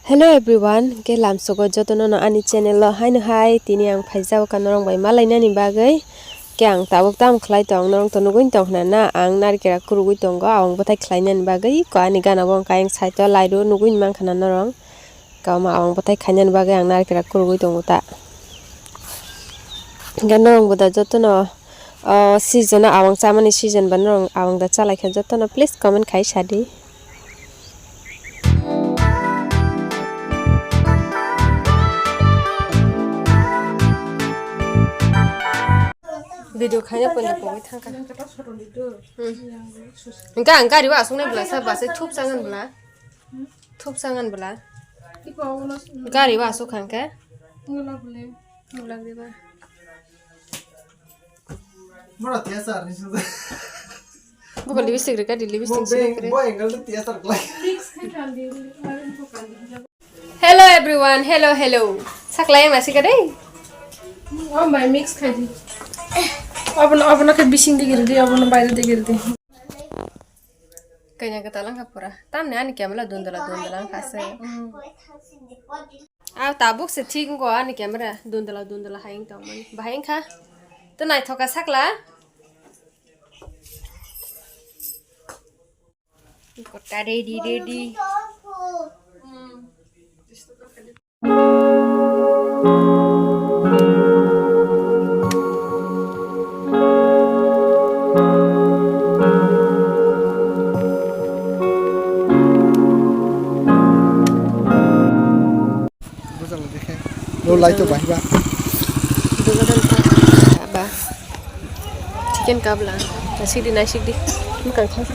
Hello everyone, ke lamsogo jotono no ani channel lo haino hai tini ang phaijao kanorong bai malaina ni bagai ke ang tabuk tam khlai tong norong to nuguin tong na ang narikera kurugui tongo awang bothai khlaina ni bagai ko ani gana bong kaing saito lairu nuguin mang khana norong ka ma awang bothai khaina ni bagai ang narikera kurugui tongo ta ganorong boda jotono season awang chamani season banorong awang da chalai khan jotono please comment khai sadi video khanya pon poi thangka engka riwa asung bla sa ba se thup sangan bla gari wa asu khangka ngula deba bora tiasar ni sudah bukan lipstick reka di lipstick sini kere boy enggak tuh tiasar kelai hello everyone hello saklai masih kade oh my mix khadi अब के बिसिङ दिगिर दे अब बाहिर दिगिर दे kanya katalang kapura tamne ani kamera dundala khase aw tabuk se thik go ani kamera dundala haing tong man bahaing kha to nai thoka sakla kota ready lo lai to bai ba ba chicken kabla nasi di bukan khas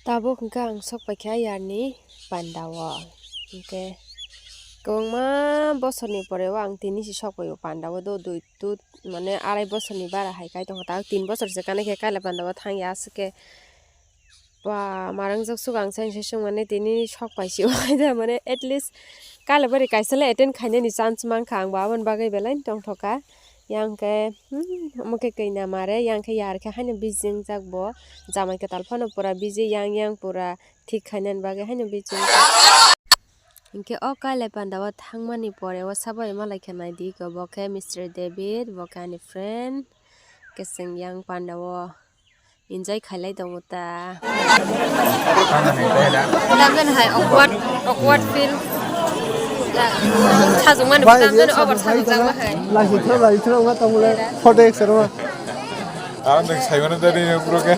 tabuk kang sok pakhya yarni pandawa oke kong ma bosoni pore wa ang tini si sok payo pandawa do tu mane arai bosoni bara hai kai tong ta 3 bosor se kane ke kala pandawa thang ya sike wa marang jok sugang sang se sung mane tini sok paisi wa mane at least kala bari kaisale attend khaine ni chance mang khang baban bagai belain tong thoka yang ke moke kaina mare yang ke yar ke haine bijing jakbo jamai ke talfano pura biji yang pura thik khainan bagai haine bijing inke o kala pandawa thangmani pore wa sabai malai khanai di ko boke Mr David bokani friend keseng yang pandawa enjoy khailai donguta lamdan hai awkward feel 사중만 부담되는 오버 사중장만 해. 라이트로 가 타물에 포토 엑스로 마. 아는데 사이거는 데리는 그렇게.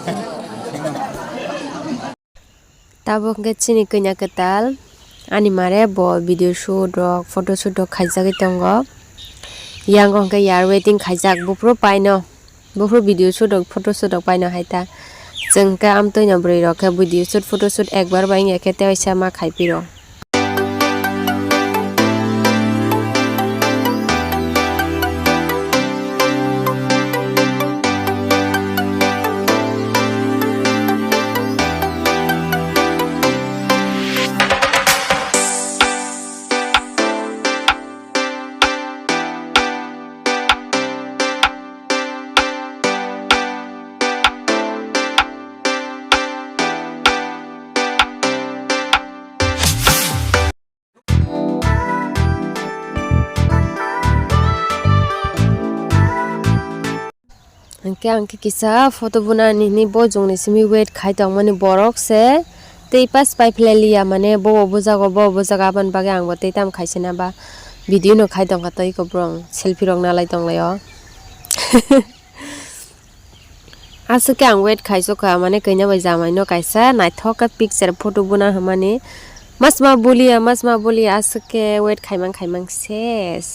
Tabuk ke chini kenya ketal ani mare bo video shoot rok photo shoot rok khaijak tongo yang ong ke yar waiting khaijak bupro paino bupro video shoot rok photo shoot rok paino haita jengka am toina broi rok ke video shoot photo shoot ekbar baing ekete oisa ma khaipiro angke kisa photo bunani ni bojong ni simi wait khai tong mani borok se tei pas pai phlelia mane bo bojaga ban bage ang botei tam khaisena ba video no khai tong katoi ko brong selfie rong na lai tong layo asuke ang wait khaiso ka mane kaina bai jamai no kaisa naithok ka picture photo buna hamani masma bolia asuke wait khaimang ses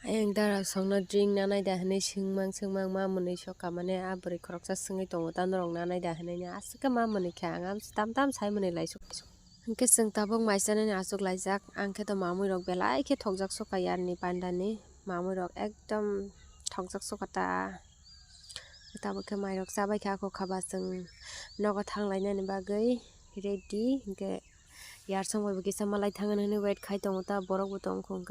ayang dara songna drink nanai da hne singmang ma munai soka mane abri khoroksa singai tongo tanorong nanai da hne nya asika ma munai khangam tam sai munai lai sok angke sing tabong maisana ni asuk laijak angke to mamui rok belai ke thokjak soka yarni pandani mamui rok ekdom thokjak sokata tabok ke mai rok sabai kha ko khaba sing nogo thanglaina ni bagai ready angke yar song bai kisa malai thangan hne wait khai tongo ta borok bu tong khong